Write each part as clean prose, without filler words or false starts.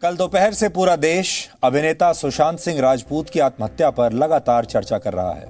कल दोपहर से पूरा देश अभिनेता सुशांत सिंह राजपूत की आत्महत्या पर लगातार चर्चा कर रहा है।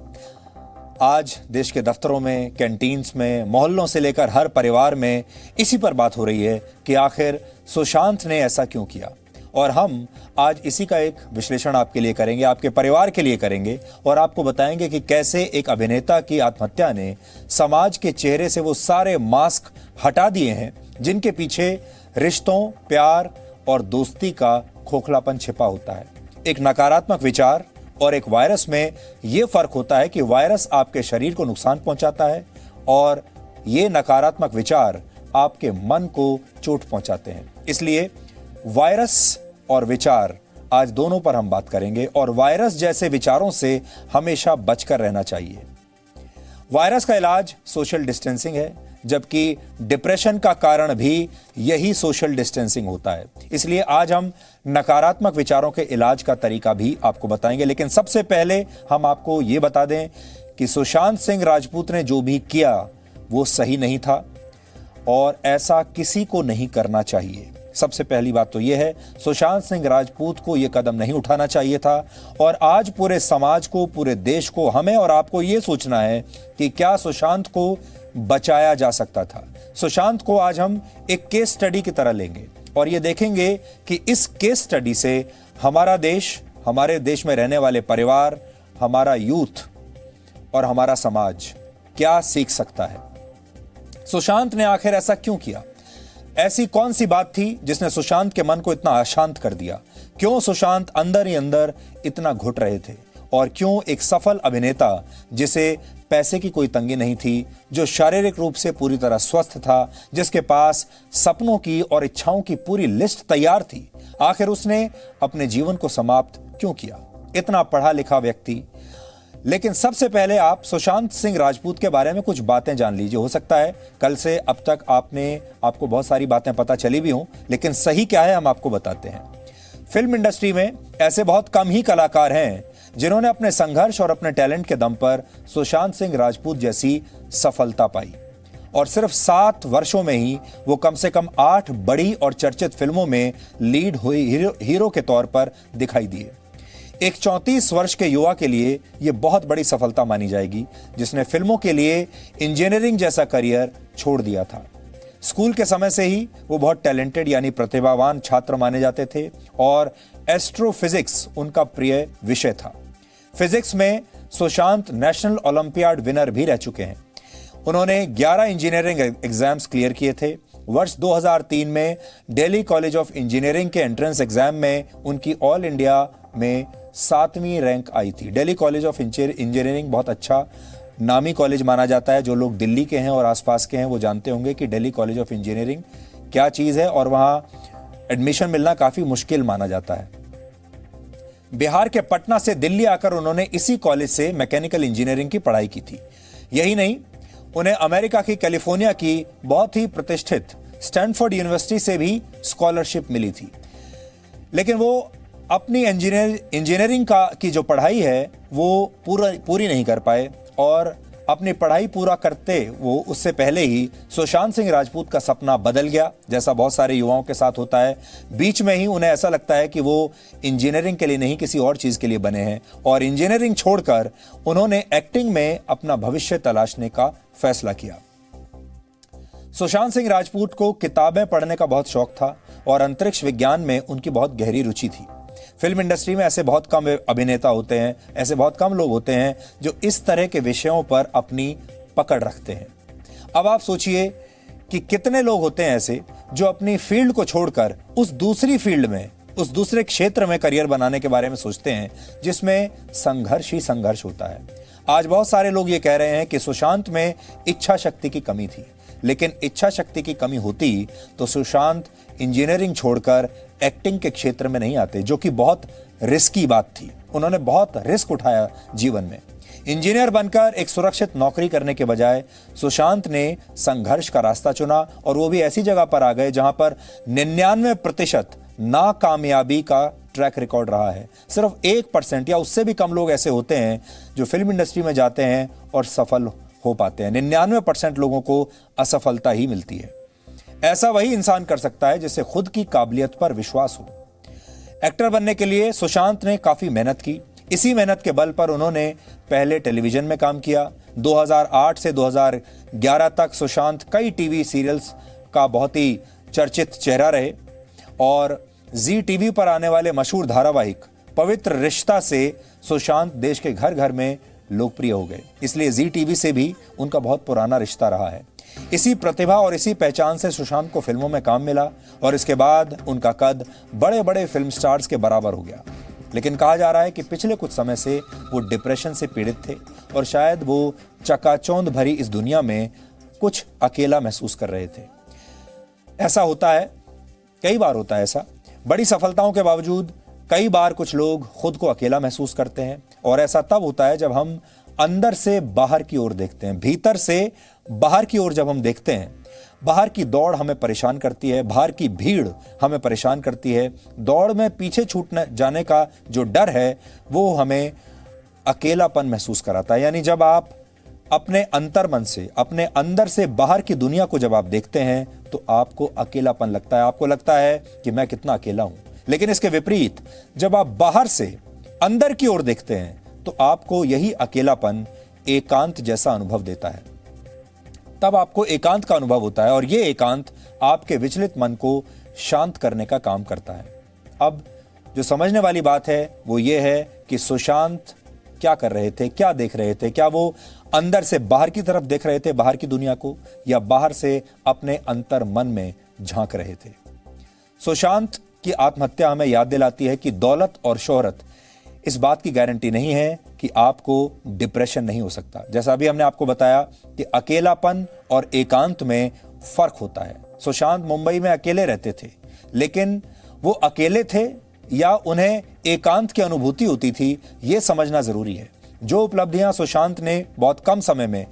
आज देश के दफ्तरों में, कैंटीन्स में, मोहल्लों से लेकर हर परिवार में इसी पर बात हो रही है कि आखिर सुशांत ने ऐसा क्यों किया। और हम आज इसी का एक विश्लेषण आपके लिए करेंगे, आपके परिवार के लिए करेंगे और आपको बताएंगे कि कैसे एक अभिनेता की आत्महत्या ने समाज के चेहरे से वो सारे मास्क हटा दिए हैं जिनके पीछे रिश्तों, प्यार और दोस्ती का खोखलापन छिपा होता है। एक नकारात्मक विचार और एक वायरस में यह फर्क होता है कि वायरस आपके शरीर को नुकसान पहुंचाता है और ये नकारात्मक विचार आपके मन को चोट पहुंचाते हैं। इसलिए वायरस और विचार, आज दोनों पर हम बात करेंगे और वायरस जैसे विचारों से हमेशा बचकर रहना चाहिए। वायरस का इलाज सोशल डिस्टेंसिंग है, जबकि डिप्रेशन का कारण भी यही सोशल डिस्टेंसिंग होता है। इसलिए आज हम नकारात्मक विचारों के इलाज का तरीका भी आपको बताएंगे। लेकिन सबसे पहले हम आपको यह बता दें कि सुशांत सिंह राजपूत ने जो भी किया वो सही नहीं था और ऐसा किसी को नहीं करना चाहिए। सबसे पहली बात तो यह है, सुशांत सिंह राजपूत को यह कदम नहीं उठाना चाहिए था। और आज पूरे समाज को, पूरे देश को, हमें और आपको यह सोचना है कि क्या सुशांत को बचाया जा सकता था। सुशांत को आज हम एक केस स्टडी की तरह लेंगे और यह देखेंगे कि इस केस स्टडी से हमारा देश, हमारे देश में रहने वाले परिवार, हमारा यूथ और हमारा समाज क्या सीख सकता है। सुशांत ने आखिर ऐसा क्यों किया? ऐसी कौन सी बात थी जिसने सुशांत के मन को इतना अशांत कर दिया? क्यों सुशांत अंदर ही अंदर इतना घुट रहे थे? और क्यों एक सफल अभिनेता जिसे पैसे की कोई तंगी नहीं थी, जो शारीरिक रूप से पूरी तरह स्वस्थ था, जिसके पास सपनों की और इच्छाओं की पूरी लिस्ट तैयार थी, आखिर उसने अपने जीवन को समाप्त क्यों किया? इतना पढ़ा लिखा व्यक्ति। लेकिन सबसे पहले आप सुशांत सिंह राजपूत के बारे में कुछ बातें जान लीजिए। हो सकता है कल से अब तक आपको बहुत सारी बातें पता चली भी हों, लेकिन सही क्या है हम आपको बताते हैं। फिल्म इंडस्ट्री में ऐसे बहुत कम ही कलाकार हैं जिन्होंने अपने संघर्ष और अपने टैलेंट के दम पर सुशांत सिंह राजपूत जैसी सफलता पाई। और सिर्फ 7 वर्षों में ही वो कम से कम 8 बड़ी और चर्चित फिल्मों में लीड हुई हीरो के तौर पर दिखाई दिए। एक 34 वर्ष के युवा के लिए यह बहुत बड़ी सफलता मानी जाएगी, जिसने फिल्मों के लिए इंजीनियरिंग जैसा करियर छोड़ दिया था। स्कूल के समय से ही वो बहुत टैलेंटेड यानी प्रतिभावान छात्र माने जाते थे और एस्ट्रोफिजिक्स उनका प्रिय विषय था। फिजिक्स में सुशांत नेशनल ओलंपियाड विनर भी रह चुके हैं। उन्होंने 11 इंजीनियरिंग एग्जाम्स क्लियर किए थे। वर्ष 2003 में दिल्ली कॉलेज ऑफ इंजीनियरिंग के एंट्रेंस एग्जाम में उनकी ऑल इंडिया में 7वीं रैंक आई थी। दिल्ली कॉलेज ऑफ इंजीनियरिंग बहुत अच्छा नामी कॉलेज माना जाता है। जो लोग दिल्ली के हैं और आसपास के हैं वो जानते होंगे कि दिल्ली कॉलेज ऑफ इंजीनियरिंग क्या चीज़ है और वहाँ एडमिशन मिलना काफ़ी मुश्किल माना जाता है। बिहार के पटना से दिल्ली आकर उन्होंने इसी कॉलेज से मैकेनिकल इंजीनियरिंग की पढ़ाई की थी। यही नहीं, उन्हें अमेरिका की कैलिफोर्निया की बहुत ही प्रतिष्ठित स्टैनफोर्ड यूनिवर्सिटी से भी स्कॉलरशिप मिली थी। लेकिन वो अपनी इंजीनियरिंग की जो पढ़ाई है वो पूरी नहीं कर पाए और अपनी पढ़ाई पूरा करते वो उससे पहले ही सुशांत सिंह राजपूत का सपना बदल गया, जैसा बहुत सारे युवाओं के साथ होता है। बीच में ही उन्हें ऐसा लगता है कि वो इंजीनियरिंग के लिए नहीं किसी और चीज़ के लिए बने हैं और इंजीनियरिंग छोड़कर उन्होंने एक्टिंग में अपना भविष्य तलाशने का फैसला किया। सुशांत सिंह राजपूत को किताबें पढ़ने का बहुत शौक था और अंतरिक्ष विज्ञान में उनकी बहुत गहरी रुचि थी। फिल्म इंडस्ट्री में ऐसे बहुत कम अभिनेता होते हैं, ऐसे बहुत कम लोग होते हैं जो इस तरह के विषयों पर अपनी पकड़ रखते हैं। अब आप सोचिए कि कितने लोग होते हैं ऐसे जो अपनी फील्ड को छोड़कर उस दूसरी फील्ड में, उस दूसरे क्षेत्र में करियर बनाने के बारे में सोचते हैं जिसमें संघर्ष ही संघर्ष होता है। आज बहुत सारे लोग ये कह रहे हैं कि सुशांत में इच्छा शक्ति की कमी थी, लेकिन इच्छा शक्ति की कमी होती तो सुशांत इंजीनियरिंग छोड़कर एक्टिंग के क्षेत्र में नहीं आते, जो कि बहुत रिस्की बात थी। उन्होंने बहुत रिस्क उठाया जीवन में। इंजीनियर बनकर एक सुरक्षित नौकरी करने के बजाय सुशांत ने संघर्ष का रास्ता चुना और वो भी ऐसी जगह पर आ गए जहां पर 99% नाकामयाबी का ट्रैक रिकॉर्ड रहा है। सिर्फ 1% या उससे भी कम लोग ऐसे होते हैं जो फिल्म इंडस्ट्री में जाते हैं और सफल हो पाते हैं। 99% लोगों को असफलता ही मिलती है। ऐसा वही इंसान कर सकता है जिसे खुद की काबिलियत पर विश्वास हो। एक्टर बनने के लिए सुशांत ने काफी मेहनत की। इसी मेहनत के बल पर उन्होंने पहले टेलीविजन में काम किया। 2008 से 2011 तक सुशांत कई टीवी सीरियल्स का बहुत ही चर्चित चेहरा रहे और जी टीवी पर आने वाले मशहूर धारावाहिक पवित्र रिश्ता से सुशांत देश के घर घर में लोकप्रिय हो गए। इसलिए जी टीवी से भी उनका बहुत पुराना रिश्ता रहा है। इसी प्रतिभा और इसी पहचान से सुशांत को फिल्मों में काम मिला और इसके बाद उनका कद बड़े बड़े फिल्म स्टार्स के बराबर हो गया। लेकिन कहा जा रहा है कि पिछले कुछ समय से वो डिप्रेशन से पीड़ित थे और शायद वो चकाचौंध भरी इस दुनिया में कुछ अकेला महसूस कर रहे थे। ऐसा होता है, कई बार होता है ऐसा। बड़ी सफलताओं के बावजूद कई बार कुछ लोग खुद को अकेला महसूस करते हैं और ऐसा तब होता है जब हम अंदर से बाहर की ओर देखते हैं, भीतर से बाहर की ओर जब हम देखते हैं। बाहर की दौड़ हमें परेशान करती है, बाहर की भीड़ हमें परेशान करती है। दौड़ में पीछे छूट जाने का जो डर है वो हमें अकेलापन महसूस कराता है। यानी जब आप अपने अंतर्मन से, अपने अंदर से बाहर की दुनिया को जब आप देखते हैं तो आपको अकेलापन लगता है, आपको लगता है कि मैं कितना अकेला हूं। लेकिन इसके विपरीत जब आप बाहर से अंदर की ओर देखते हैं तो आपको यही अकेलापन एकांत जैसा अनुभव देता है। तब आपको एकांत का अनुभव होता है और यह एकांत आपके विचलित मन को शांत करने का काम करता है। अब जो समझने वाली बात है वो ये है कि सुशांत क्या कर रहे थे, क्या देख रहे थे। क्या वो अंदर से बाहर की तरफ देख रहे थे, बाहर की दुनिया को, या बाहर से अपने अंतर मन में झांक रहे थे। सुशांत की आत्महत्या हमें याद दिलाती है कि दौलत और शोहरत इस बात की गारंटी नहीं है कि आपको डिप्रेशन नहीं हो सकता। जैसा अभी हमने आपको बताया कि अकेलापन और एकांत में फर्क होता है। सुशांत मुंबई में अकेले रहते थे, लेकिन वो अकेले थे या उन्हें एकांत की अनुभूति होती थी, ये समझना जरूरी है। जो उपलब्धियां सुशांत ने बहुत कम समय में,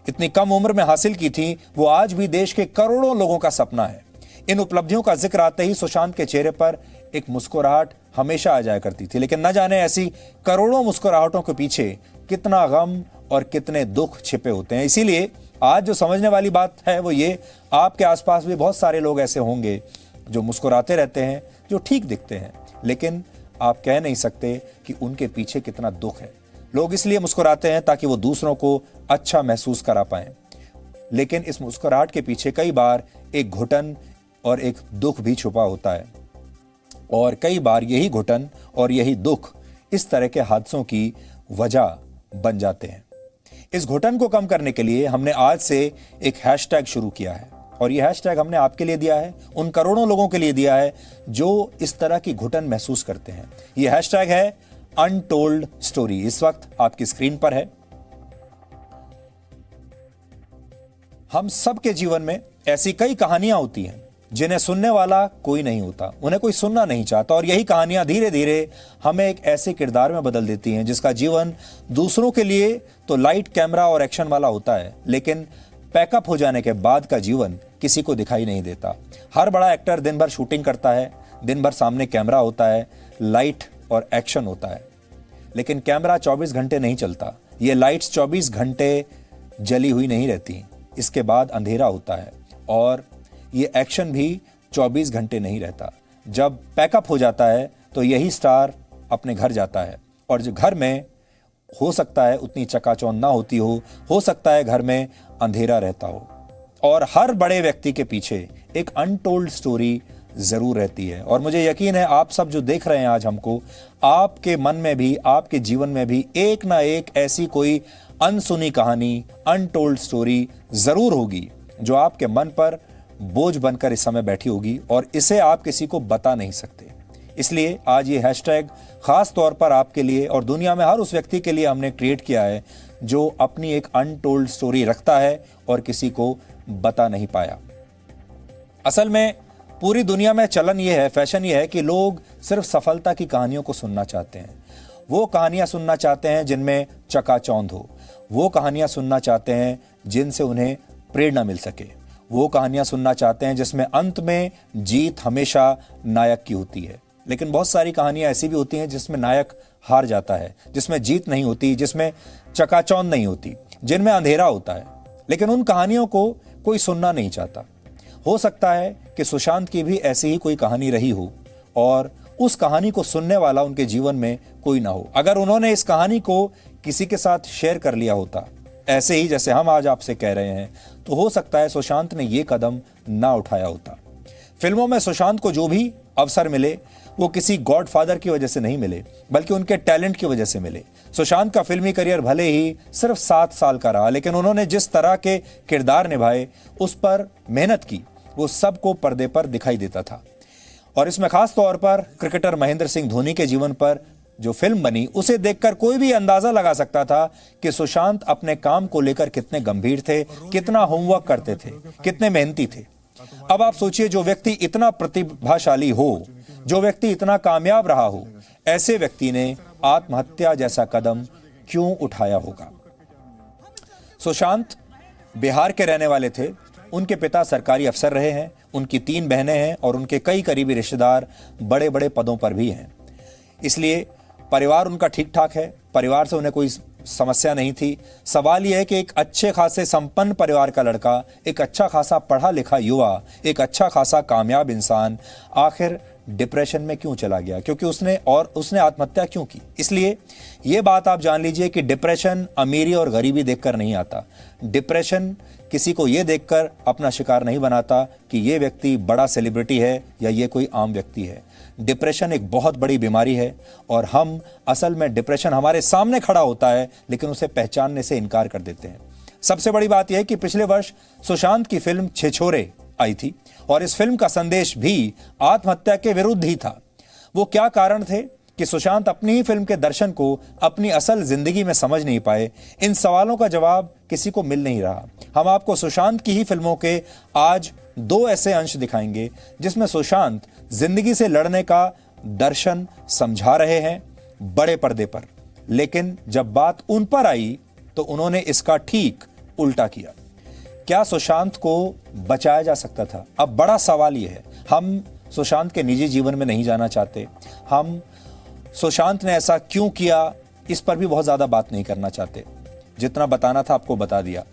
इतनी कम उम्र में हासिल की थी, वो आज भी देश के करोड़ों लोगों का सपना है। इन उपलब्धियों का जिक्र आते ही सुशांत के चेहरे पर एक मुस्कुराहट हमेशा आ जाया करती थी। लेकिन न जाने ऐसी करोड़ों मुस्कुराहटों के पीछे कितना गम और कितने दुख छिपे होते हैं। इसीलिए आज जो समझने वाली बात है वो ये, आपके आसपास भी बहुत सारे लोग ऐसे होंगे जो मुस्कुराते रहते हैं, जो ठीक दिखते हैं, लेकिन आप कह नहीं सकते कि उनके पीछे कितना दुख है। लोग इसलिए मुस्कुराते हैं ताकि वो दूसरों को अच्छा महसूस करा पाएं, लेकिन इस मुस्कुराहट के पीछे कई बार एक घुटन और एक दुख भी छुपा होता है। और कई बार यही घुटन और यही दुख इस तरह के हादसों की वजह बन जाते हैं। इस घुटन को कम करने के लिए हमने आज से एक हैशटैग शुरू किया है और यह हैशटैग हमने आपके लिए दिया है, उन करोड़ों लोगों के लिए दिया है जो इस तरह की घुटन महसूस करते हैं। यह हैशटैग है अनटोल्ड स्टोरी। इस वक्त आपकी स्क्रीन पर है। हम सबके जीवन में ऐसी कई कहानियां होती हैं जिन्हें सुनने वाला कोई नहीं होता, उन्हें कोई सुनना नहीं चाहता, और यही कहानियां धीरे धीरे हमें एक ऐसे किरदार में बदल देती हैं जिसका जीवन दूसरों के लिए तो लाइट, कैमरा और एक्शन वाला होता है, लेकिन पैकअप हो जाने के बाद का जीवन किसी को दिखाई नहीं देता। हर बड़ा एक्टर दिन भर शूटिंग करता है, दिन भर सामने कैमरा होता है, लाइट और एक्शन होता है, लेकिन कैमरा 24 घंटे नहीं चलता। ये लाइट्स 24 घंटे जली हुई नहीं रहती, इसके बाद अंधेरा होता है, और ये एक्शन भी 24 घंटे नहीं रहता। जब पैकअप हो जाता है तो यही स्टार अपने घर जाता है, और जो घर में हो सकता है उतनी चकाचौंध ना होती हो सकता है घर में अंधेरा रहता हो, और हर बड़े व्यक्ति के पीछे एक अनटोल्ड स्टोरी जरूर रहती है। और मुझे यकीन है आप सब जो देख रहे हैं आज हमको, आपके मन में भी, आपके जीवन में भी एक ना एक ऐसी कोई अनसुनी कहानी, अनटोल्ड स्टोरी जरूर होगी जो आपके मन पर बोझ बनकर इस समय बैठी होगी और इसे आप किसी को बता नहीं सकते। इसलिए आज ये हैशटैग खास तौर पर आपके लिए और दुनिया में हर उस व्यक्ति के लिए हमने क्रिएट किया है जो अपनी एक अनटोल्ड स्टोरी रखता है और किसी को बता नहीं पाया। असल में पूरी दुनिया में चलन ये है, फैशन ये है कि लोग सिर्फ सफलता की कहानियों को सुनना चाहते हैं। वो कहानियां सुनना चाहते हैं जिनमें चकाचौंध हो, वो कहानियां सुनना चाहते हैं जिनसे उन्हें प्रेरणा मिल सके, वो कहानियां सुनना चाहते हैं जिसमें अंत में जीत हमेशा नायक की होती है। लेकिन बहुत सारी कहानियां ऐसी भी होती हैं जिसमें नायक हार जाता है, जिसमें जीत नहीं होती, जिसमें चकाचौंध नहीं होती, जिनमें अंधेरा होता है, लेकिन उन कहानियों को कोई सुनना नहीं चाहता। हो सकता है कि सुशांत की भी ऐसी ही कोई कहानी रही हो और उस कहानी को सुनने वाला उनके जीवन में कोई ना हो। अगर उन्होंने इस कहानी को किसी के साथ शेयर कर लिया होता, ऐसे ही जैसे हम आज आपसे कह रहे हैं, तो हो सकता है सुशांत ने ये कदम ना उठाया होता। फिल्मों में सुशांत को जो भी अवसर मिले वो किसी गॉडफादर की वजह से नहीं मिले, बल्कि उनके टैलेंट की वजह से मिले। सुशांत का फिल्मी करियर भले ही सिर्फ 7 साल का रहा, लेकिन उन्होंने जिस तरह के किरदार निभाए, उस पर मेहनत की, वो सबको पर्दे पर दिखाई देता था। और इसमें खास तौर पर क्रिकेटर महेंद्र सिंह धोनी के जीवन पर जो फिल्म बनी, उसे देखकर कोई भी अंदाजा लगा सकता था कि सुशांत अपने काम को लेकर कितने गंभीर थे, कितना होमवर्क करते थे, कितने मेहनती थे। अब आप सोचिए, जो व्यक्ति इतना प्रतिभाशाली हो, जो व्यक्ति इतना कामयाब रहा हो, ऐसे व्यक्ति ने आत्महत्या जैसा कदम क्यों उठाया होगा। सुशांत बिहार के रहने वाले थे। उनके पिता सरकारी अफसर रहे हैं, उनकी 3 बहनें हैं और उनके कई करीबी रिश्तेदार बड़े बड़े पदों पर भी हैं। इसलिए परिवार उनका ठीक ठाक है, परिवार से उन्हें कोई समस्या नहीं थी। सवाल यह है कि एक अच्छे खासे संपन्न परिवार का लड़का, एक अच्छा खासा पढ़ा लिखा युवा, एक अच्छा खासा कामयाब इंसान आखिर डिप्रेशन में क्यों चला गया, क्योंकि उसने आत्महत्या क्यों की। इसलिए यह बात आप जान लीजिए कि डिप्रेशन अमीरी और गरीबी देखकर नहीं आता। डिप्रेशन किसी को यह देखकर अपना शिकार नहीं बनाता कि यह व्यक्ति बड़ा सेलिब्रिटी है या ये कोई आम व्यक्ति है। डिप्रेशन एक बहुत बड़ी बीमारी है और हम असल में डिप्रेशन हमारे सामने खड़ा होता है, लेकिन उसे पहचानने से इनकार कर देते हैं। सबसे बड़ी बात यह है कि पिछले वर्ष सुशांत की फिल्म छिछोरे आई थी और इस फिल्म का संदेश भी आत्महत्या के विरुद्ध ही था। वो क्या कारण थे कि सुशांत अपनी ही फिल्म के दर्शन को अपनी असल जिंदगी में समझ नहीं पाए, इन सवालों का जवाब किसी को मिल नहीं रहा। हम आपको सुशांत की ही फिल्मों के आज 2 ऐसे अंश दिखाएंगे जिसमें सुशांत जिंदगी से लड़ने का दर्शन समझा रहे हैं बड़े पर्दे पर, लेकिन जब बात उन पर आई तो उन्होंने इसका ठीक उल्टा किया। क्या सुशांत को बचाया जा सकता था? अब बड़ा सवाल यह है। हम सुशांत के निजी जीवन में नहीं जाना चाहते, हम सुशांत ने ऐसा क्यों किया इस पर भी बहुत ज्यादा बात नहीं करना चाहते। जितना बताना था आपको बता दिया,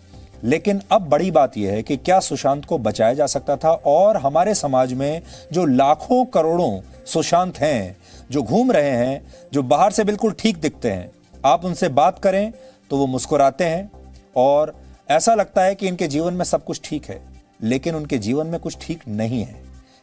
लेकिन अब बड़ी बात यह है कि क्या सुशांत को बचाया जा सकता था। और हमारे समाज में जो लाखों करोड़ों सुशांत हैं, जो घूम रहे हैं, जो बाहर से बिल्कुल ठीक दिखते हैं, आप उनसे बात करें तो वो मुस्कुराते हैं और ऐसा लगता है कि इनके जीवन में सब कुछ ठीक है, लेकिन उनके जीवन में कुछ ठीक नहीं है।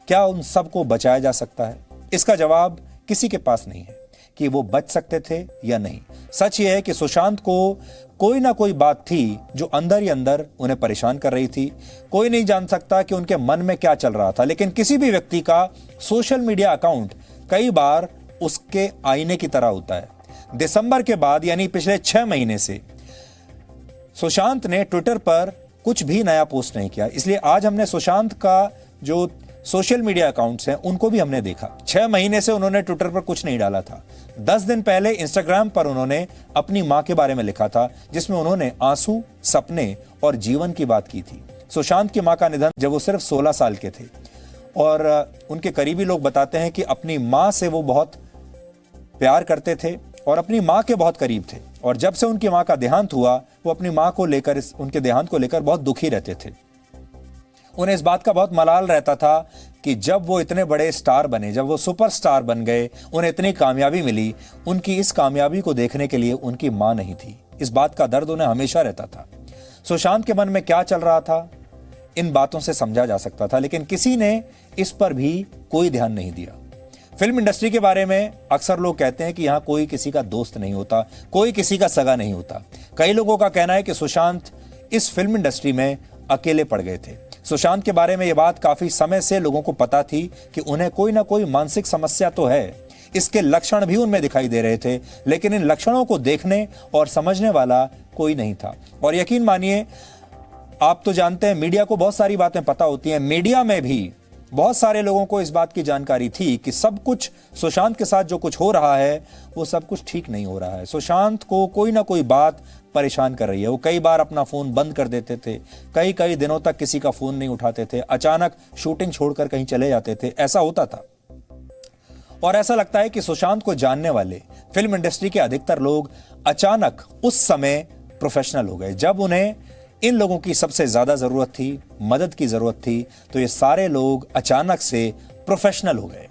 क्या उन सबको बचाया जा सकता है? इसका जवाब किसी के पास नहीं है कि वो बच सकते थे या नहीं। सच ये है कि सुशांत को कोई ना कोई बात थी जो अंदर ही अंदर उन्हें परेशान कर रही थी। कोई नहीं जान सकता कि उनके मन में क्या चल रहा था, लेकिन किसी भी व्यक्ति का सोशल मीडिया अकाउंट कई बार उसके आईने की तरह होता है। दिसंबर के बाद यानी पिछले 6 महीने से सुशांत ने ट्विटर पर कुछ भी नया पोस्ट नहीं किया। इसलिए आज हमने सुशांत का जो सोशल मीडिया अकाउंट्स हैं उनको भी हमने देखा। 6 महीने से उन्होंने ट्विटर पर कुछ नहीं डाला था। 10 दिन पहले इंस्टाग्राम पर उन्होंने अपनी मां के बारे में लिखा था, जिसमें उन्होंने आंसू, सपने और जीवन की बात की थी। सुशांत की मां का निधन जब वो सिर्फ 16 साल के थे और उनके करीबी लोग बताते हैं कि अपनी मां से वो बहुत प्यार करते थे और अपनी मां के बहुत करीब थे। और जब से उनकी मां का देहांत हुआ, वो अपनी मां को लेकर, उनके देहांत को लेकर बहुत दुखी रहते थे। उन्हें इस बात का बहुत मलाल रहता था कि जब वो इतने बड़े स्टार बने, जब वो सुपरस्टार बन गए, उन्हें इतनी कामयाबी मिली, उनकी इस कामयाबी को देखने के लिए उनकी मां नहीं थी। इस बात का दर्द उन्हें हमेशा रहता था। सुशांत के मन में क्या चल रहा था, इन बातों से समझा जा सकता था, लेकिन किसी ने इस पर भी कोई ध्यान नहीं दिया। फिल्म इंडस्ट्री के बारे में अक्सर लोग कहते हैं कि यहां कोई किसी का दोस्त नहीं होता, कोई किसी का सगा नहीं होता। कई लोगों का कहना है कि सुशांत इस फिल्म इंडस्ट्री में अकेले पड़ गए थे। सुशांत के बारे में यह बात काफी समय से लोगों को पता थी कि उन्हें कोई ना कोई मानसिक समस्या तो है। इसके लक्षण भी उनमें दिखाई दे रहे थे, लेकिन इन लक्षणों को देखने और समझने वाला कोई नहीं था। और यकीन मानिए, आप तो जानते हैं मीडिया को बहुत सारी बातें पता होती हैं। मीडिया में भी बहुत सारे लोगों को इस बात की जानकारी थी कि सब कुछ सुशांत के साथ जो कुछ हो रहा है वो सब कुछ ठीक नहीं हो रहा है। सुशांत को कोई ना कोई बात परेशान कर रही है। वो कई बार अपना फोन बंद कर देते थे, कई दिनों तक किसी का फोन नहीं उठाते थे, अचानक शूटिंग छोड़कर कहीं चले जाते थे, ऐसा होता था। और ऐसा लगता है कि सुशांत को जानने वाले फिल्म इंडस्ट्री के अधिकतर लोग अचानक उस समय प्रोफेशनल हो गए। जब उन्हें इन लोगों की सबसे ज्यादा जरूरत थी, मदद की जरूरत थी, तो ये सारे लोग अचानक से प्रोफेशनल हो गए।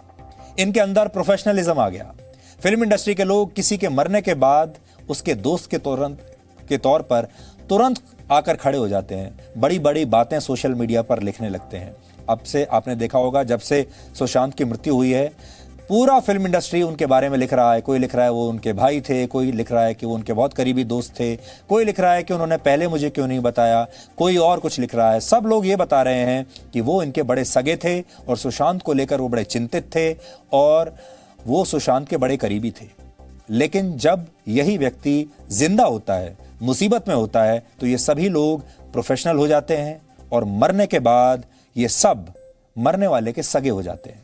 इनके अंदर प्रोफेशनलिज्म आ गया। फिल्म इंडस्ट्री के लोग किसी के मरने के बाद उसके दोस्त के तौर पर तुरंत आकर खड़े हो जाते हैं, बड़ी बड़ी बातें सोशल मीडिया पर लिखने लगते हैं। अब से आपने देखा होगा, जब से सुशांत की मृत्यु हुई है, पूरा फिल्म इंडस्ट्री उनके बारे में लिख रहा है। कोई लिख रहा है वो उनके भाई थे, कोई लिख रहा है कि वो उनके बहुत करीबी दोस्त थे, कोई लिख रहा है कि उन्होंने पहले मुझे क्यों नहीं बताया, कोई और कुछ लिख रहा है। सब लोग ये बता रहे हैं कि वो इनके बड़े सगे थे और सुशांत को लेकर वो बड़े चिंतित थे और वो सुशांत के बड़े करीबी थे। लेकिन जब यही व्यक्ति जिंदा होता है, मुसीबत में होता है, तो ये सभी लोग प्रोफेशनल हो जाते हैं और मरने के बाद ये सब मरने वाले के सगे हो जाते हैं।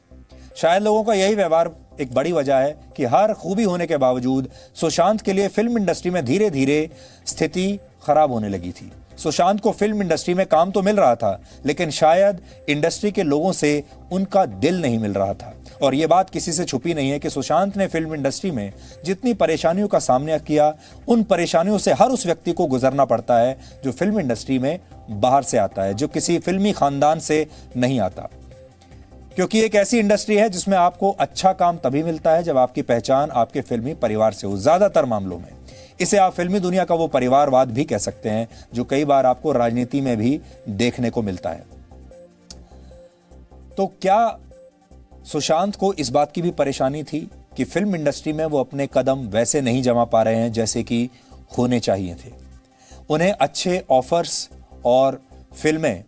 शायद लोगों का यही व्यवहार एक बड़ी वजह है कि हर खूबी होने के बावजूद सुशांत के लिए फिल्म इंडस्ट्री में धीरे धीरे स्थिति खराब होने लगी थी। सुशांत को फिल्म इंडस्ट्री में काम तो मिल रहा था, लेकिन शायद इंडस्ट्री के लोगों से उनका दिल नहीं मिल रहा था। और ये बात किसी से छुपी नहीं है कि सुशांत ने फिल्म इंडस्ट्री में जितनी परेशानियों का सामना किया, उन परेशानियों से हर उस व्यक्ति को गुजरना पड़ता है जो फिल्म इंडस्ट्री में बाहर से आता है, जो किसी फिल्मी खानदान से नहीं आता। क्योंकि एक ऐसी इंडस्ट्री है जिसमें आपको अच्छा काम तभी मिलता है जब आपकी पहचान आपके फिल्मी परिवार से हो। ज्यादातर मामलों में इसे आप फिल्मी दुनिया का वो परिवारवाद भी कह सकते हैं, जो कई बार आपको राजनीति में भी देखने को मिलता है। तो क्या सुशांत को इस बात की भी परेशानी थी कि फिल्म इंडस्ट्री में वो अपने कदम वैसे नहीं जमा पा रहे हैं जैसे कि होने चाहिए थे? उन्हें अच्छे ऑफर्स और फिल्में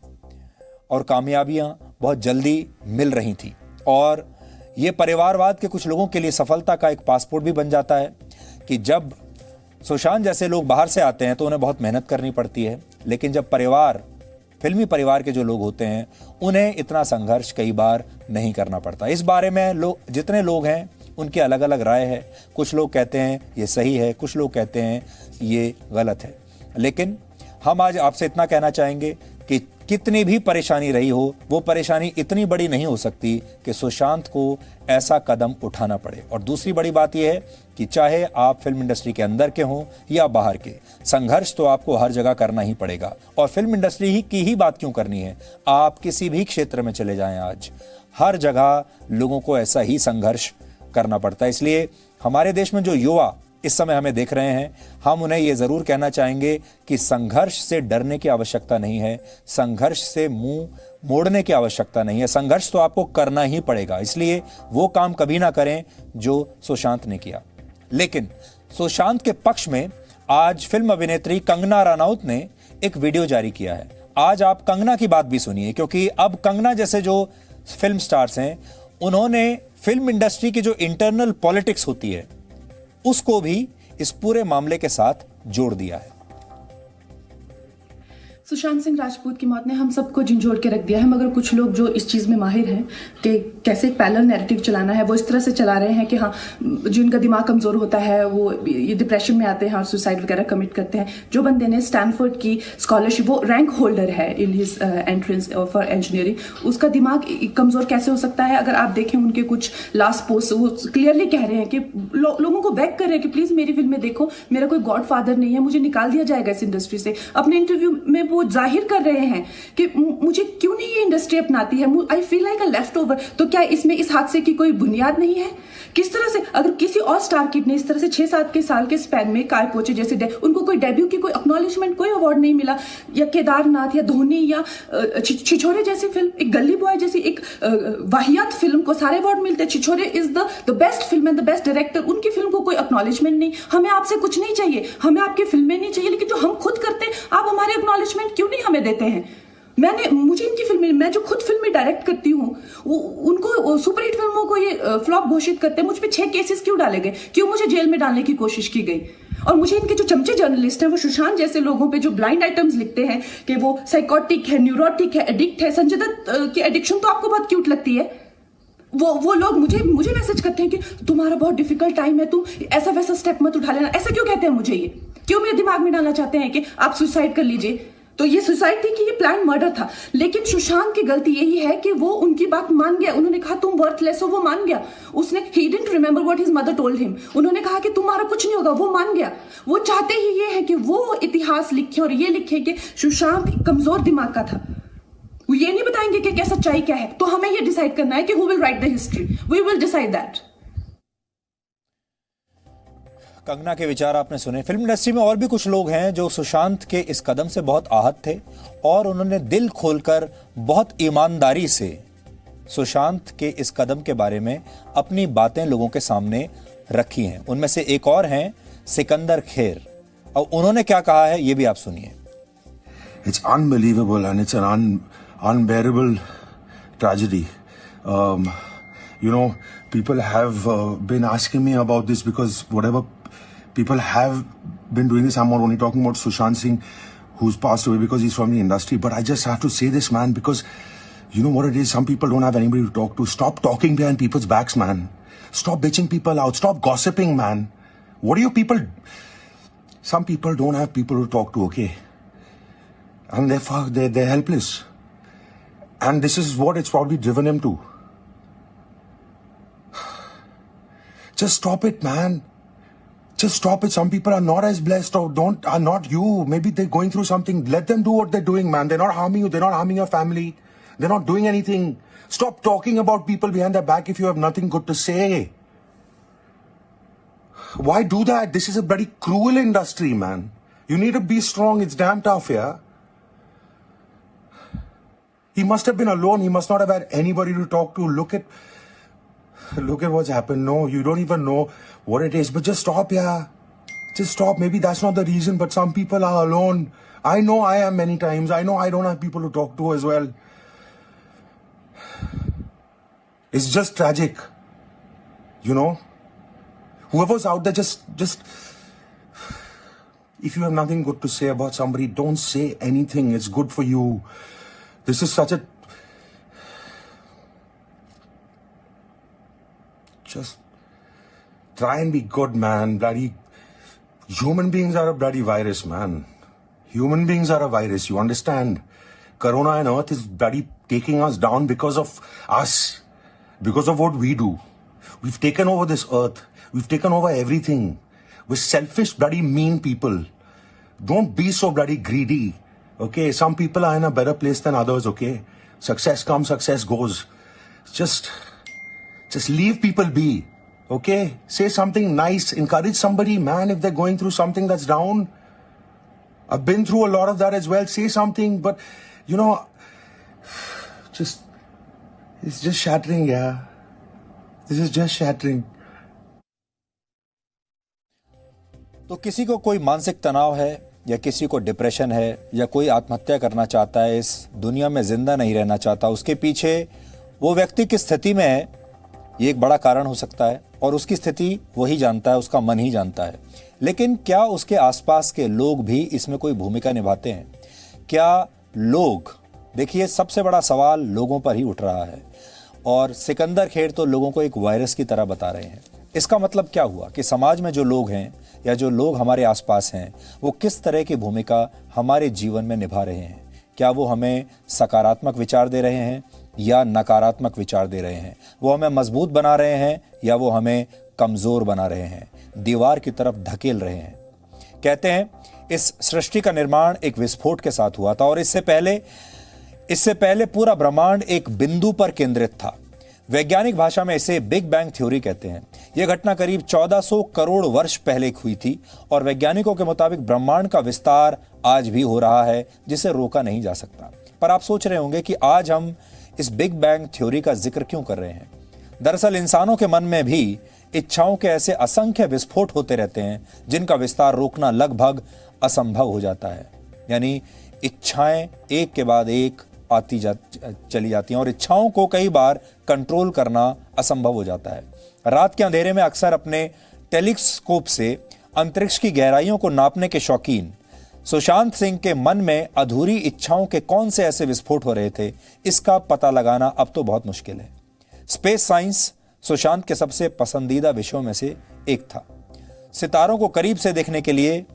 और कामयाबियां बहुत जल्दी मिल रही थी और ये परिवारवाद के कुछ लोगों के लिए सफलता का एक पासपोर्ट भी बन जाता है कि जब सुशांत जैसे लोग बाहर से आते हैं तो उन्हें बहुत मेहनत करनी पड़ती है, लेकिन जब फिल्मी परिवार के जो लोग होते हैं उन्हें इतना संघर्ष कई बार नहीं करना पड़ता। इस बारे में जितने लोग हैं उनकी अलग अलग राय है। कुछ लोग कहते हैं ये सही है, कुछ लोग कहते हैं ये गलत है। लेकिन हम आज आपसे इतना कहना चाहेंगे कि कितनी भी परेशानी रही हो, वो परेशानी इतनी बड़ी नहीं हो सकती कि सुशांत को ऐसा कदम उठाना पड़े। और दूसरी बड़ी बात यह है कि चाहे आप फिल्म इंडस्ट्री के अंदर के हों या बाहर के, संघर्ष तो आपको हर जगह करना ही पड़ेगा। और फिल्म इंडस्ट्री की ही बात क्यों करनी है, आप किसी भी क्षेत्र में चले जाएं, आज हर जगह लोगों को ऐसा ही संघर्ष करना पड़ता है। इसलिए हमारे देश में जो युवा इस समय हमें देख रहे हैं, हम उन्हें यह जरूर कहना चाहेंगे कि संघर्ष से डरने की आवश्यकता नहीं है, संघर्ष से मुंह मोड़ने की आवश्यकता नहीं है। संघर्ष तो आपको करना ही पड़ेगा, इसलिए वो काम कभी ना करें जो सुशांत ने किया। लेकिन सुशांत के पक्ष में आज फिल्म अभिनेत्री कंगना रनौत ने एक वीडियो जारी किया है। आज आप कंगना की बात भी सुनिए, क्योंकि अब कंगना जैसे जो फिल्म स्टार्स हैं, उन्होंने फिल्म इंडस्ट्री की जो इंटरनल पॉलिटिक्स होती है उसको भी इस पूरे मामले के साथ जोड़ दिया है। सुशांत सिंह राजपूत की मौत ने हम सबको झंझोड़ के रख दिया है, मगर कुछ लोग जो इस चीज़ में माहिर हैं कि कैसे एक पैरेलल नैरेटिव चलाना है, वो इस तरह से चला रहे हैं कि हाँ, जिनका दिमाग कमज़ोर होता है वो ये डिप्रेशन में आते हैं और सुसाइड वगैरह कमिट करते हैं। जो बंदे ने स्टैनफोर्ड की स्कॉलरशिप, वो रैंक होल्डर है in his entrance for engineering, उसका दिमाग कमज़ोर कैसे हो सकता है? अगर आप देखें उनके कुछ लास्ट पोस्ट, वो क्लियरली कह रहे हैं कि लोगों को बैक कर रहे हैं कि प्लीज़ मेरी फिल्में देखो, मेरा कोई गॉड फादर नहीं है, मुझे निकाल दिया जाएगा इस इंडस्ट्री से। अपने इंटरव्यू में वो जाहिर कर रहे हैं कि मुझे क्यों नहीं ये इंडस्ट्री अपनाती है, I feel like a left over. तो क्या इसमें इस हादसे की कोई बुनियाद नहीं है? किस तरह से अगर किसी और स्टार किड ने इस तरह से 6-7 के साल के स्पैन में काय पोचे जैसे उनको कोई डेब्यू की कोई एक्नॉलेजमेंट, कोई अवार्ड नहीं मिला, या केदारनाथ या धोनी या छिछोरे जैसी फिल्म, एक गली बॉय जैसी एक वाहियात फिल्म को सारे अवार्ड मिलते हैं। Chhichhore is the best film and the best director, उनकी फिल्म को कोई एक्नॉलेजमेंट नहीं। हमें आपसे कुछ नहीं चाहिए, हमें आपकी फिल्में नहीं चाहिए, लेकिन जो हम खुद करते हैं आप हमारे एक्नॉलेजमेंट क्यों नहीं हमें देते हैं? मुझे इनकी फिल्में, मैं जो खुद फिल्में डायरेक्ट करती हूँ, उनको सुपरहिट फिल्मों को ये फ्लॉप घोषित करते हैं। मुझ पे 6 केसेस क्यों डाले गए, क्यों मुझे जेल में डालने की कोशिश की गई? और मुझे इनके जो चमचे जर्नलिस्ट हैं, वो सुशांत जैसे लोगों पे जो ब्लाइंड आइटम्स लिखते हैं कि वो साइकोटिक है, न्यूरोटिक है, एडिक्ट है। संजय दत्त की एडिक्शन तो आपको बहुत क्यूट लगती है। वो लोग मुझे मैसेज करते हैं कि तुम्हारा बहुत डिफिकल्ट टाइम है, तुम ऐसा वैसा स्टेप मत उठा लेना। ऐसा क्यों कहते हैं मुझे? ये क्यों मेरे दिमाग में डालना चाहते हैं कि आप सुसाइड कर लीजिए? तो ये सुसाइड थी कि ये प्लान मर्डर था? लेकिन सुशांत की गलती यही है कि वो उनकी बात मान गया। उन्होंने कहा तुम वर्थलेस हो, वो मान गया। उसने he didn't remember what his mother told him. उन्होंने कहा कि तुम्हारा कुछ नहीं होगा, वो मान गया। वो चाहते ही ये है कि वो इतिहास लिखे और ये लिखे कि सुशांत कमजोर दिमाग का था। वो ये नहीं बताएंगे कि क्या सच्चाई क्या है। तो हमें ये डिसाइड करना है कि who will write the history, we will decide that. Kangana के विचार आपने सुने। फिल्म इंडस्ट्री में और भी कुछ लोग हैं जो सुशांत के इस कदम से बहुत आहत थे और उन्होंने दिल खोलकर बहुत ईमानदारी से सुशांत के इस कदम के बारे में अपनी बातें लोगों के सामने रखी हैं। उनमें से एक और हैं सिकंदर खेर, और उन्होंने क्या कहा है ये भी आप सुनिए। It's unbelievable and it's an unbearable tragedy. People have been asking me about this because whatever people have been doing this, I'm not only talking about Sushant Singh, who's passed away because he's from the industry, but I just have to say this, man, because you know what it is, some people don't have anybody to talk to. Stop talking behind people's backs, man. Stop bitching people out. Stop gossiping, man. What do you people... Some people don't have people to talk to, okay? And they're helpless. And this is what it's probably driven him to. Just stop it, man. Just stop it. Some people are not as blessed or are not you. Maybe they're going through something. Let them do what they're doing, man. They're not harming you. They're not harming your family. They're not doing anything. Stop talking about people behind their back if you have nothing good to say. Why do that? This is a bloody cruel industry, man. You need to be strong. It's damn tough, yeah? He must have been alone. He must not have had anybody to talk to. Look at what's happened. No, you don't even know what it is. But just stop, yeah. Just stop. Maybe that's not the reason, but some people are alone. I know I am many times. I know I don't have people to talk to as well. It's just tragic. You know? Whoever's out there, just if you have nothing good to say about somebody, don't say anything. It's good for you. This is such a... Just try and be good, man. Bloody human beings are a bloody virus, man. Human beings are a virus, you understand? Corona and Earth is bloody taking us down because of us. Because of what we do. We've taken over this earth. We've taken over everything. We're selfish, bloody mean people. Don't be so bloody greedy. Okay, some people are in a better place than others, okay? Success comes, success goes. Just leave people be, okay? Say something nice, encourage somebody, man, if they're going through something that's down. I've been through a lot of that as well. Say something, but, you know, it's just shattering, yeah. This is just shattering. तो किसी को कोई मानसिक तनाव है या किसी को डिप्रेशन है या कोई आत्महत्या करना चाहता है, इस दुनिया में जिंदा नहीं रहना चाहता, उसके पीछे वो व्यक्ति किस स्थिति में है ये एक बड़ा कारण हो सकता है और उसकी स्थिति वही जानता है, उसका मन ही जानता है। लेकिन क्या उसके आसपास के लोग भी इसमें कोई भूमिका निभाते हैं? क्या लोग, देखिए सबसे बड़ा सवाल लोगों पर ही उठ रहा है और सिकंदर खेर तो लोगों को एक वायरस की तरह बता रहे हैं। इसका मतलब क्या हुआ कि समाज में जो लोग हैं या जो लोग हमारे आसपास हैं वो किस तरह की भूमिका हमारे जीवन में निभा रहे हैं? क्या वो हमें सकारात्मक विचार दे रहे हैं या नकारात्मक विचार दे रहे हैं? वो हमें मजबूत बना रहे हैं या वो हमें कमजोर बना रहे हैं, दीवार की तरफ धकेल रहे हैं? कहते हैं इस सृष्टि का निर्माण एक विस्फोट के साथ हुआ था और इससे पहले पूरा ब्रह्मांड एक बिंदु पर केंद्रित था। वैज्ञानिक भाषा में इसे बिग बैंग थ्योरी कहते हैं। यह घटना करीब 1400 करोड़ वर्ष पहले हुई थी और वैज्ञानिकों के मुताबिक ब्रह्मांड का विस्तार आज भी हो रहा है जिसे रोका नहीं जा सकता। पर आप सोच रहे होंगे कि आज हम इस बिग बैंग थ्योरी का जिक्र क्यों कर रहे हैं? दरअसल इंसानों के मन में भी इच्छाओं के ऐसे असंख्य विस्फोट होते रहते हैं जिनका विस्तार रोकना लगभग असंभव हो जाता है। यानी इच्छाएं एक के बाद एक चली जाती हैं और इच्छाओं को कई बार कंट्रोल करना असंभव हो जाता है। रात के अंधेरे में अक्सर अपने टेलीस्कोप से अंतरिक्ष की गहराइयों को नापने के शौकीन सुशांत सिंह के मन में अधूरी इच्छाओं के कौन से ऐसे विस्फोट हो रहे थे, इसका पता लगाना अब तो बहुत मुश्किल है। स्पेस साइंस सुशांत के सबसे पसंदीदा विषयों में से एक था। सितारों को करीब से देखने के लिए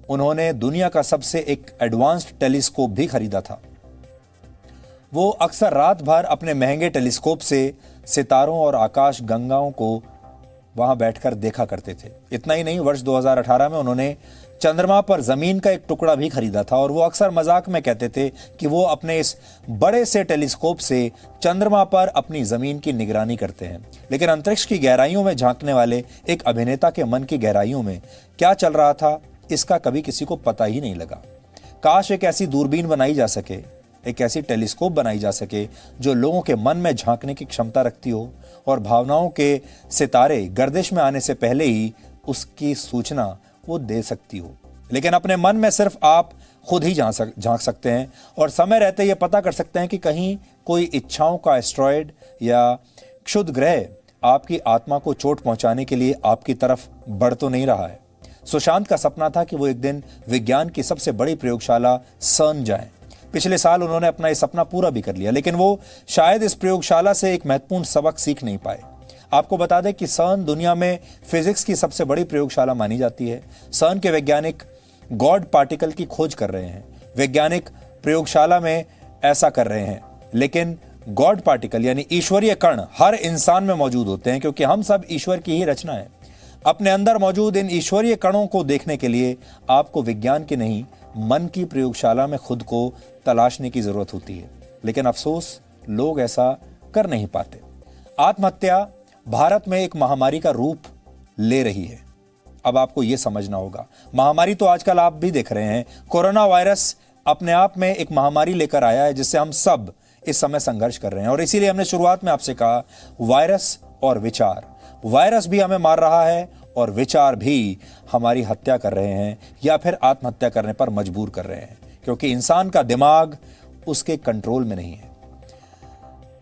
उन्होंने दुनिया का सबसे एक एडवांस्ड टेलीस्कोप भी खरीदा था। वो अक्सर रात भर अपने महंगे टेलीस्कोप से सितारों और आकाश गंगाओं को वहां बैठकर देखा करते थे। इतना ही नहीं, वर्ष 2018 में उन्होंने चंद्रमा पर जमीन का एक टुकड़ा भी खरीदा था और वो अक्सर मजाक में कहते थे कि वो अपने इस बड़े से टेलीस्कोप से चंद्रमा पर अपनी जमीन की निगरानी करते हैं। लेकिन अंतरिक्ष की गहराइयों में झांकने वाले एक अभिनेता के मन की गहराइयों में क्या चल रहा था, इसका कभी किसी को पता ही नहीं लगा। काश एक ऐसी दूरबीन बनाई जा सके, एक ऐसी टेलीस्कोप बनाई जा सके जो लोगों के मन में झांकने की क्षमता रखती हो और भावनाओं के सितारे गर्दिश में आने से पहले ही उसकी सूचना वो दे सकती हो। लेकिन अपने मन में सिर्फ आप खुद ही झांक सकते हैं और समय रहते ये पता कर सकते हैं कि कहीं कोई इच्छाओं का एस्ट्रॉयड या क्षुद्र ग्रह आपकी आत्मा को चोट पहुंचाने के लिए आपकी तरफ बढ़ तो नहीं रहा है। सुशांत का सपना था कि वो एक दिन विज्ञान की सबसे बड़ी प्रयोगशाला सर्न जाएं। पिछले साल उन्होंने अपना ये सपना पूरा भी कर लिया, लेकिन वो शायद इस प्रयोगशाला से एक महत्वपूर्ण सबक सीख नहीं पाए। आपको बता दें कि सर्न दुनिया में फिजिक्स की सबसे बड़ी प्रयोगशाला मानी जाती है। सर्न के वैज्ञानिक गॉड पार्टिकल की खोज कर रहे हैं। वैज्ञानिक प्रयोगशाला में ऐसा कर रहे हैं, लेकिन गॉड पार्टिकल यानी ईश्वरीय कण हर इंसान में मौजूद होते हैं, क्योंकि हम सब ईश्वर की ही रचना है। अपने अंदर मौजूद इन ईश्वरीय कणों को देखने के लिए आपको विज्ञान की नहीं, मन की प्रयोगशाला में खुद को तलाशने की जरूरत होती है। लेकिन अफसोस, लोग ऐसा कर नहीं पाते। आत्महत्या भारत में एक महामारी का रूप ले रही है। अब आपको यह समझना होगा, महामारी तो आजकल आप भी देख रहे हैं। कोरोना वायरस अपने आप में एक महामारी लेकर आया है जिससे हम सब इस समय संघर्ष कर रहे हैं। और इसीलिए हमने शुरुआत में आपसे कहा, वायरस और विचार। वायरस भी हमें मार रहा है और विचार भी हमारी हत्या कर रहे हैं या फिर आत्महत्या करने पर मजबूर कर रहे हैं, क्योंकि इंसान का दिमाग उसके कंट्रोल में नहीं है।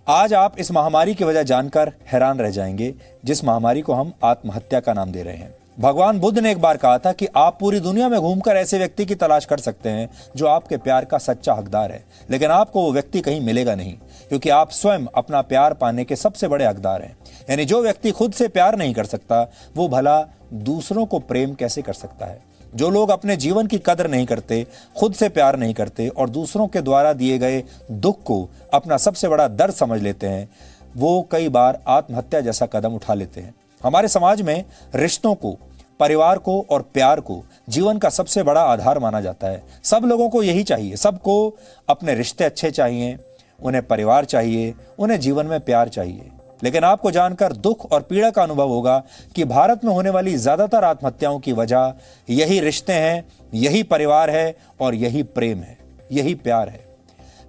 आज आप इस महामारी की वजह जानकर हैरान रह जाएंगे, जिस महामारी को हम आत्महत्या का नाम दे रहे हैं। भगवान बुद्ध ने एक बार कहा था कि आप पूरी दुनिया में घूमकर ऐसे व्यक्ति की तलाश कर सकते हैं जो आपके प्यार का सच्चा हकदार है, लेकिन आपको वो व्यक्ति कहीं मिलेगा नहीं, क्योंकि आप स्वयं अपना प्यार पाने के सबसे बड़े हकदार हैं। यानी जो व्यक्ति खुद से प्यार नहीं कर सकता, वो भला दूसरों को प्रेम कैसे कर सकता है। जो लोग अपने जीवन की कदर नहीं करते, खुद से प्यार नहीं करते और दूसरों के द्वारा दिए गए दुख को अपना सबसे बड़ा दर्द समझ लेते हैं, वो कई बार आत्महत्या जैसा कदम उठा लेते हैं। हमारे समाज में रिश्तों को, परिवार को और प्यार को जीवन का सबसे बड़ा आधार माना जाता है। सब लोगों को यही चाहिए, सबको अपने रिश्ते अच्छे चाहिए, उन्हें परिवार चाहिए, उन्हें जीवन में प्यार चाहिए। लेकिन आपको जानकर दुख और पीड़ा का अनुभव होगा कि भारत में होने वाली ज्यादातर आत्महत्याओं की वजह यही रिश्ते हैं, यही परिवार है और यही प्रेम है, यही प्यार है।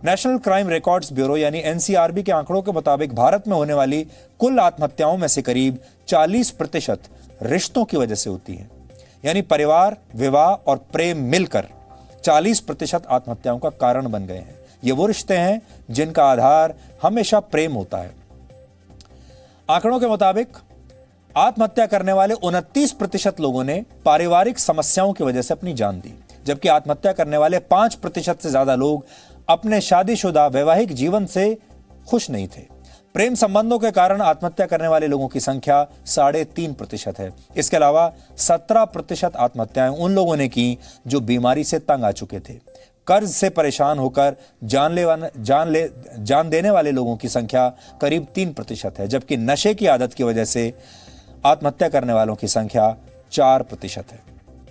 नेशनल क्राइम रिकॉर्ड्स ब्यूरो यानी एनसीआरबी के आंकड़ों के मुताबिक भारत में होने वाली कुल आत्महत्याओं में से करीब 40% रिश्तों की वजह से होती है। यानी परिवार, विवाह और प्रेम मिलकर 40% आत्महत्याओं का कारण बन गए हैं। ये वो रिश्ते हैं जिनका आधार हमेशा प्रेम होता है। आंकड़ों के मुताबिक आत्महत्या करने वाले 29% लोगों ने पारिवारिक समस्याओं की वजह से अपनी जान दी, जबकि आत्महत्या करने वाले 5% से ज्यादा लोग अपने शादीशुदा वैवाहिक जीवन से खुश नहीं थे। प्रेम संबंधों के कारण आत्महत्या करने वाले लोगों की संख्या 3.5% है। इसके अलावा 17% आत्महत्याएं उन लोगों ने की जो बीमारी से तंग आ चुके थे। कर्ज से परेशान होकर जान देने वाले लोगों की संख्या करीब 3% है, जबकि नशे की आदत की वजह से आत्महत्या करने वालों की संख्या 4% है।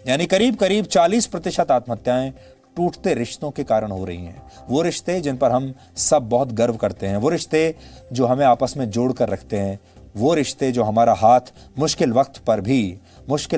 यानी करीब 40% आत्महत्याएं टूटते रिश्तों के कारण हो रही हैं। वो रिश्ते जिन पर हम सब बहुत गर्व करते हैं, वो रिश्ते जो हमें आपस में जोड़ कर रखते हैं, वो रिश्ते जो हमारा हाथ मुश्किल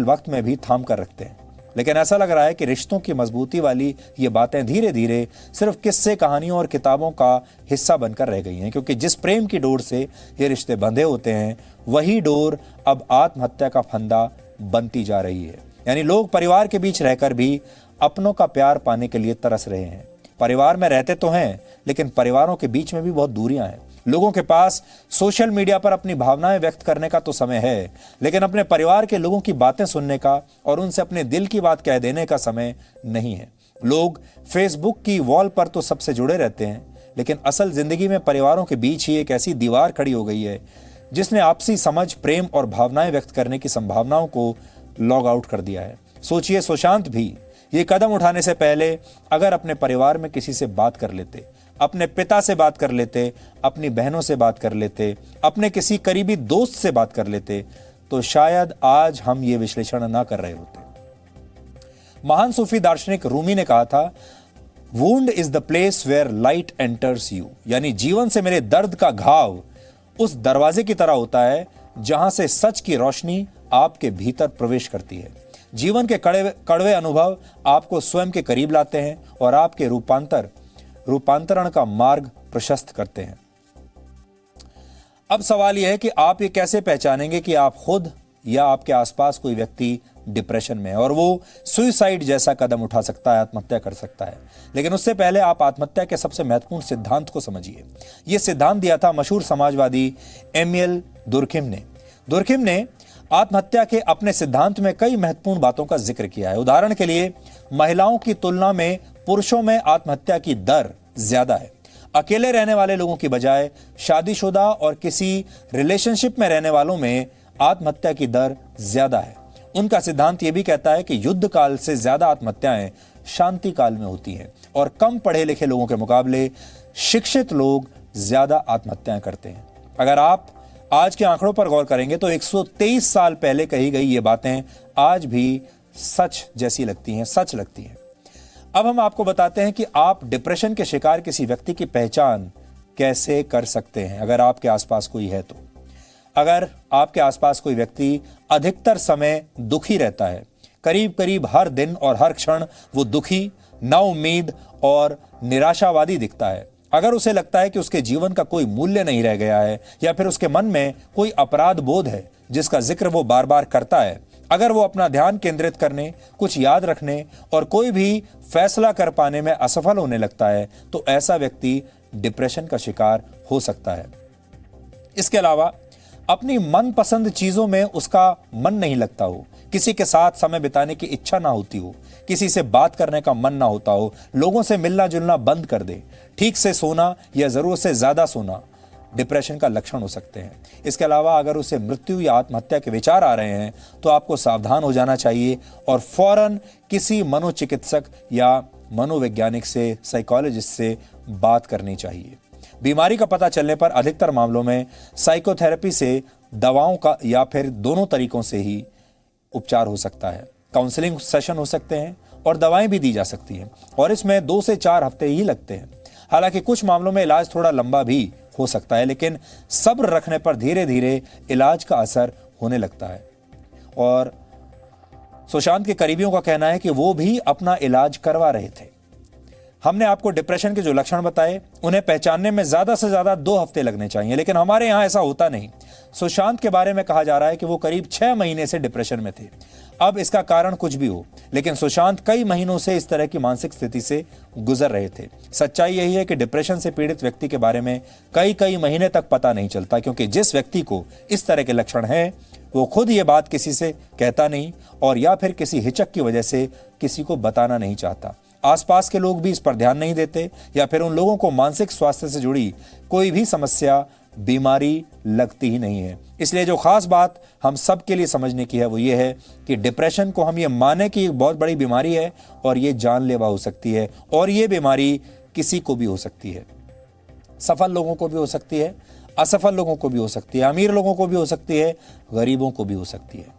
वक्त में भी थाम कर रखते हैं। लेकिन ऐसा लग रहा है कि रिश्तों की मजबूती वाली ये बातें धीरे धीरे सिर्फ किस्से, कहानियों और किताबों का हिस्सा बनकर रह गई हैं, क्योंकि जिस प्रेम की डोर से ये रिश्ते बंधे होते हैं, वही डोर अब आत्महत्या का फंदा बनती जा रही है। यानी लोग परिवार के बीच रहकर भी अपनों का प्यार पाने के लिए तरस रहे हैं। परिवार में रहते तो हैं, लेकिन परिवारों के बीच में भी बहुत दूरियां हैं। लोगों के पास सोशल मीडिया पर अपनी भावनाएं व्यक्त करने का तो समय है, लेकिन अपने परिवार के लोगों की बातें सुनने का और उनसे अपने दिल की बात कह देने का समय नहीं है। लोग फेसबुक की वॉल पर तो सबसे जुड़े रहते हैं, लेकिन असल जिंदगी में परिवारों के बीच ही एक ऐसी दीवार खड़ी हो गई है जिसने आपसी समझ, प्रेम और भावनाएं व्यक्त करने की संभावनाओं को लॉग आउट कर दिया है। सोचिए, सुशांत भी ये कदम उठाने से पहले अगर अपने परिवार में किसी से बात कर लेते, अपने पिता से बात कर लेते, अपनी बहनों से बात कर लेते, अपने किसी करीबी दोस्त से बात कर लेते, तो शायद आज हम ये विश्लेषण ना कर रहे होते। महान सूफी दार्शनिक रूमी ने कहा था, wound is the place where light enters you, यानी जीवन से मेरे दर्द का घाव उस दरवाजे की तरह होता है जहां से सच की रोशनी आपके भीतर प्रवेश करती है। जीवन के कड़वे अनुभव आपको स्वयं के करीब लाते हैं और आपके रूपांतरण का मार्ग प्रशस्त करते हैं। अब सवाल यह है कि आप ये कैसे पहचानेंगे कि आप खुद या आपके आसपास कोई व्यक्ति डिप्रेशन में है और वो सुसाइड जैसा कदम उठा सकता है, आत्महत्या कर सकता है। लेकिन उससे पहले आप आत्महत्या के सबसे महत्वपूर्ण सिद्धांत को समझिए। यह सिद्धांत दिया था मशहूर समाजवादी एमियल दुर्खिम ने आत्महत्या के अपने सिद्धांत में कई महत्वपूर्ण बातों का जिक्र किया है। उदाहरण के लिए, महिलाओं की तुलना में पुरुषों में आत्महत्या की दर ज्यादा है। अकेले रहने वाले लोगों की बजाय शादीशुदा और किसी रिलेशनशिप में रहने वालों में आत्महत्या की दर ज्यादा है। उनका सिद्धांत यह भी कहता है कि युद्ध काल से ज्यादा आत्महत्याएं शांति काल में होती हैं और कम पढ़े लिखे लोगों के मुकाबले शिक्षित लोग ज्यादा आत्महत्याएं करते हैं। अगर आप आज के आंकड़ों पर गौर करेंगे तो 123 साल पहले कही गई ये बातें आज भी सच जैसी लगती हैं, सच लगती हैं। अब हम आपको बताते हैं कि आप डिप्रेशन के शिकार किसी व्यक्ति की पहचान कैसे कर सकते हैं अगर आपके आसपास कोई है तो। अगर आपके आसपास कोई व्यक्ति अधिकतर समय दुखी रहता है, करीब करीब हर दिन और हर क्षण वो दुखी, नाउम्मीद और निराशावादी दिखता है, अगर उसे लगता है कि उसके जीवन का कोई मूल्य नहीं रह गया है या फिर उसके मन में कोई अपराध बोध है जिसका जिक्र वो बार बार करता है, अगर वो अपना ध्यान केंद्रित करने, कुछ याद रखने और कोई भी फैसला कर पाने में असफल होने लगता है, तो ऐसा व्यक्ति डिप्रेशन का शिकार हो सकता है। इसके अलावा अपनी मनपसंद चीजों में उसका मन नहीं लगता हो, किसी के साथ समय बिताने की इच्छा ना होती हो, किसी से बात करने का मन ना होता हो, लोगों से मिलना जुलना बंद कर दे, ठीक से सोना या जरूरत से ज्यादा सोना डिप्रेशन का लक्षण हो सकते हैं। इसके अलावा अगर उसे मृत्यु या आत्महत्या के विचार आ रहे हैं तो आपको सावधान हो जाना चाहिए और फौरन किसी मनोचिकित्सक या मनोवैज्ञानिक से, साइकोलॉजिस्ट से बात करनी चाहिए। बीमारी का पता चलने पर अधिकतर मामलों में साइकोथेरेपी से, दवाओं का या फिर दोनों तरीकों से ही उपचार हो सकता है। काउंसलिंग सेशन हो सकते हैं और दवाएं भी दी जा सकती हैं और इसमें 2 से 4 हफ्ते ही लगते हैं। हालांकि कुछ मामलों में इलाज थोड़ा लंबा भी हो सकता है, लेकिन सब्र रखने पर धीरे धीरे इलाज का असर होने लगता है। और सुशांत के करीबियों का कहना है कि वो भी अपना इलाज करवा रहे थे। हमने आपको डिप्रेशन के जो लक्षण बताए उन्हें पहचानने में ज्यादा से ज्यादा 2 हफ्ते लगने चाहिए, लेकिन हमारे यहां ऐसा होता नहीं। सुशांत के बारे में कहा जा रहा है कि वो करीब 6 महीने से डिप्रेशन में थे। अब इसका कारण कुछ भी हो, लेकिन सुशांत कई महीनों से इस तरह की मानसिक स्थिति से गुजर रहे थे। सच्चाई यही है कि डिप्रेशन से पीड़ित व्यक्ति के बारे में कई महीने तक पता नहीं चलता, क्योंकि जिस व्यक्ति को इस तरह के लक्षण हैं वो खुद ये बात किसी से कहता नहीं और या फिर किसी हिचक की वजह से किसी को बताना नहीं चाहता। आसपास के लोग भी इस पर ध्यान नहीं देते या फिर उन लोगों को मानसिक स्वास्थ्य से जुड़ी कोई भी समस्या, बीमारी लगती ही नहीं है। इसलिए जो खास बात हम सब के लिए समझने की है वो ये है कि डिप्रेशन को हम ये माने कि एक बहुत बड़ी बीमारी है और ये जानलेवा हो सकती है और ये बीमारी किसी को भी हो सकती है। सफल लोगों को भी हो सकती है, असफल लोगों को भी हो सकती है, अमीर लोगों को भी हो सकती है, गरीबों को भी हो सकती है।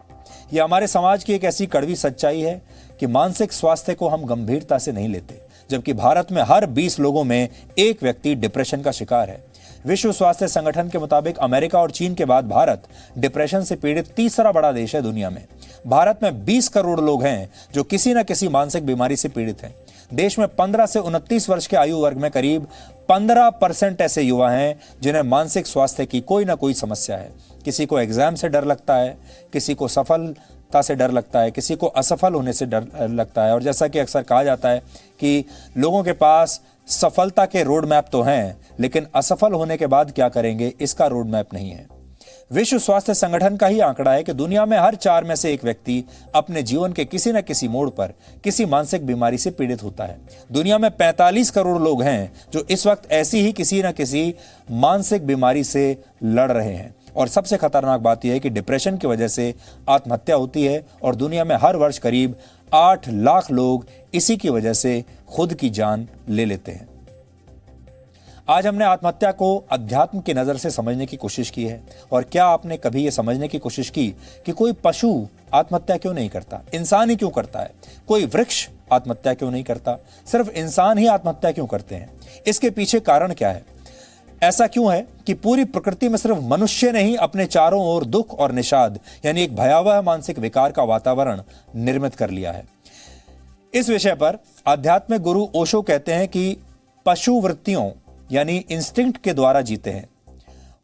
यह हमारे समाज की एक ऐसी कड़वी सच्चाई है कि मानसिक स्वास्थ्य को हम गंभीरता से नहीं लेते, जबकि भारत में हर 20 लोगों में एक व्यक्ति डिप्रेशन का शिकार है। विश्व स्वास्थ्य संगठन के मुताबिक अमेरिका और चीन के बाद भारत डिप्रेशन से pीड़ित तीसरा बड़ा देश है दुनिया में। भारत में 20 करोड़ लोग हैं जो किसी न किसी मानसिक बीमारी से पीड़ित हैं। देश में 15 से 29 वर्ष के आयु वर्ग में करीब 15% ऐसे युवा हैं जिन्हें मानसिक स्वास्थ्य की कोई ना कोई समस्या है। किसी को एग्जाम से डर लगता है, किसी को सफलता से डर लगता है, किसी को असफल होने से डर लगता है। और जैसा कि अक्सर कहा जाता है कि लोगों के पास सफलता के रोड मैप तो हैं, लेकिन असफल होने के बाद क्या करेंगे इसका रोड मैप नहीं है। विश्व स्वास्थ्य संगठन का ही आंकड़ा है कि दुनिया में हर 4 में से एक व्यक्ति अपने जीवन के किसी न किसी मोड़ पर किसी मानसिक बीमारी से पीड़ित होता है। दुनिया में 45 करोड़ लोग हैं जो इस वक्त ऐसी ही किसी न किसी मानसिक बीमारी से लड़ रहे हैं। और सबसे खतरनाक बात यह है कि डिप्रेशन की वजह से आत्महत्या होती है और दुनिया में हर वर्ष करीब 8 लाख लोग इसी की वजह से खुद की जान ले लेते हैं। आज हमने आत्महत्या को अध्यात्म की नजर से समझने की कोशिश की है। और क्या आपने कभी यह समझने की कोशिश की कि कोई पशु आत्महत्या क्यों नहीं करता, इंसान ही क्यों करता है? कोई वृक्ष आत्महत्या क्यों नहीं करता, सिर्फ इंसान ही आत्महत्या क्यों करते हैं? इसके पीछे कारण क्या है? ऐसा क्यों है कि पूरी प्रकृति में सिर्फ मनुष्य ने ही अपने चारों ओर दुख और निषाद यानी एक भयावह मानसिक विकार का वातावरण निर्मित कर लिया है? इस विषय पर आध्यात्मिक गुरु ओशो कहते हैं कि पशु वृत्तियों यानी इंस्टिंक्ट के द्वारा जीते हैं,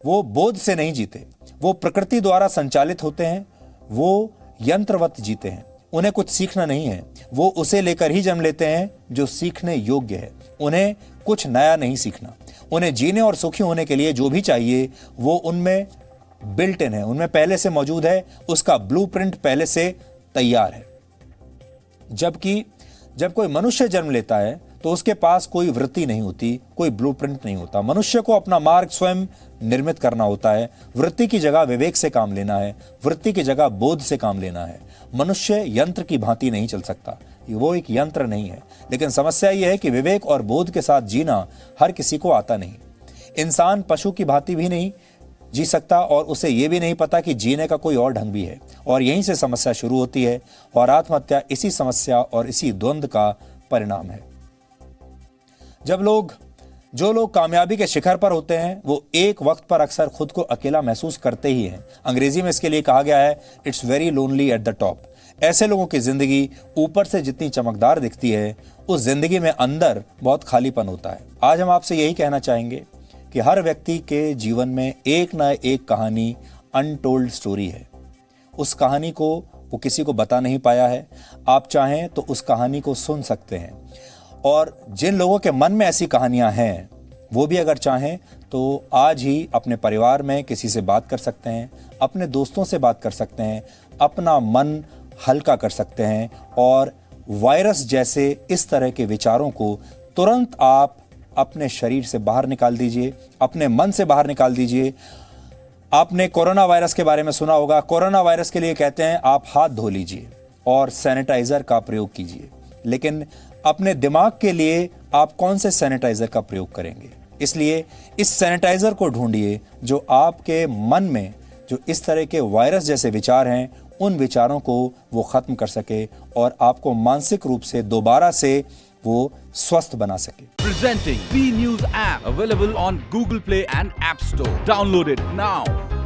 वो बोध से नहीं जीते। वो प्रकृति द्वारा संचालित होते हैं, वो यंत्रवत जीते हैं। उन्हें कुछ सीखना नहीं है, वो उसे लेकर ही जन्म लेते हैं जो सीखने योग्य है। उन्हें कुछ नया नहीं सीखना। उन्हें जीने और सुखी होने के लिए जो भी चाहिए वो उनमें बिल्ट इन है, उनमें पहले से मौजूद है, उसका ब्लूप्रिंट पहले से तैयार है। जबकि जब कोई मनुष्य जन्म लेता है तो उसके पास कोई वृत्ति नहीं होती, कोई ब्लूप्रिंट नहीं होता। मनुष्य को अपना मार्ग स्वयं निर्मित करना होता है। वृत्ति की जगह विवेक से काम लेना है, वृत्ति की जगह बोध से काम लेना है। मनुष्य यंत्र की भांति नहीं चल सकता, वो एक यंत्र नहीं है। लेकिन समस्या यह है कि विवेक और बोध के साथ जीना हर किसी को आता नहीं। इंसान पशु की भांति भी नहीं जी सकता और उसे यह भी नहीं पता कि जीने का कोई और ढंग भी है। और यहीं से समस्या शुरू होती है और आत्महत्या इसी समस्या और इसी द्वंद्व का परिणाम है। जो लोग कामयाबी के शिखर पर होते हैं वो एक वक्त पर अक्सर खुद को अकेला महसूस करते ही हैं। अंग्रेजी में इसके लिए कहा गया है, it's very lonely at the top. ऐसे लोगों की जिंदगी ऊपर से जितनी चमकदार दिखती है, उस जिंदगी में अंदर बहुत खालीपन होता है। आज हम आपसे यही कहना चाहेंगे कि हर व्यक्ति के जीवन में एक ना एक कहानी, अनटोल्ड स्टोरी है। उस कहानी को वो किसी को बता नहीं पाया है। आप चाहें तो उस कहानी को सुन सकते हैं। और जिन लोगों के मन में ऐसी कहानियां हैं वो भी अगर चाहें तो आज ही अपने परिवार में किसी से बात कर सकते हैं, अपने दोस्तों से बात कर सकते हैं, अपना मन हल्का कर सकते हैं और वायरस जैसे इस तरह के विचारों को तुरंत आप अपने शरीर से बाहर निकाल दीजिए, अपने मन से बाहर निकाल दीजिए। आपने कोरोना वायरस के बारे में सुना होगा। कोरोना वायरस के लिए कहते हैं आप हाथ धो लीजिए और सैनिटाइजर का प्रयोग कीजिए। लेकिन अपने दिमाग के लिए आप कौन से सैनिटाइजर का प्रयोग करेंगे? इसलिए इस सैनिटाइजर को ढूंढिए जो आपके मन में जो इस तरह के वायरस जैसे विचार हैं, उन विचारों को वो खत्म कर सके और आपको मानसिक रूप से दोबारा से वो स्वस्थ बना सके। Presenting V News app available on Google Play and App Store. Download it now.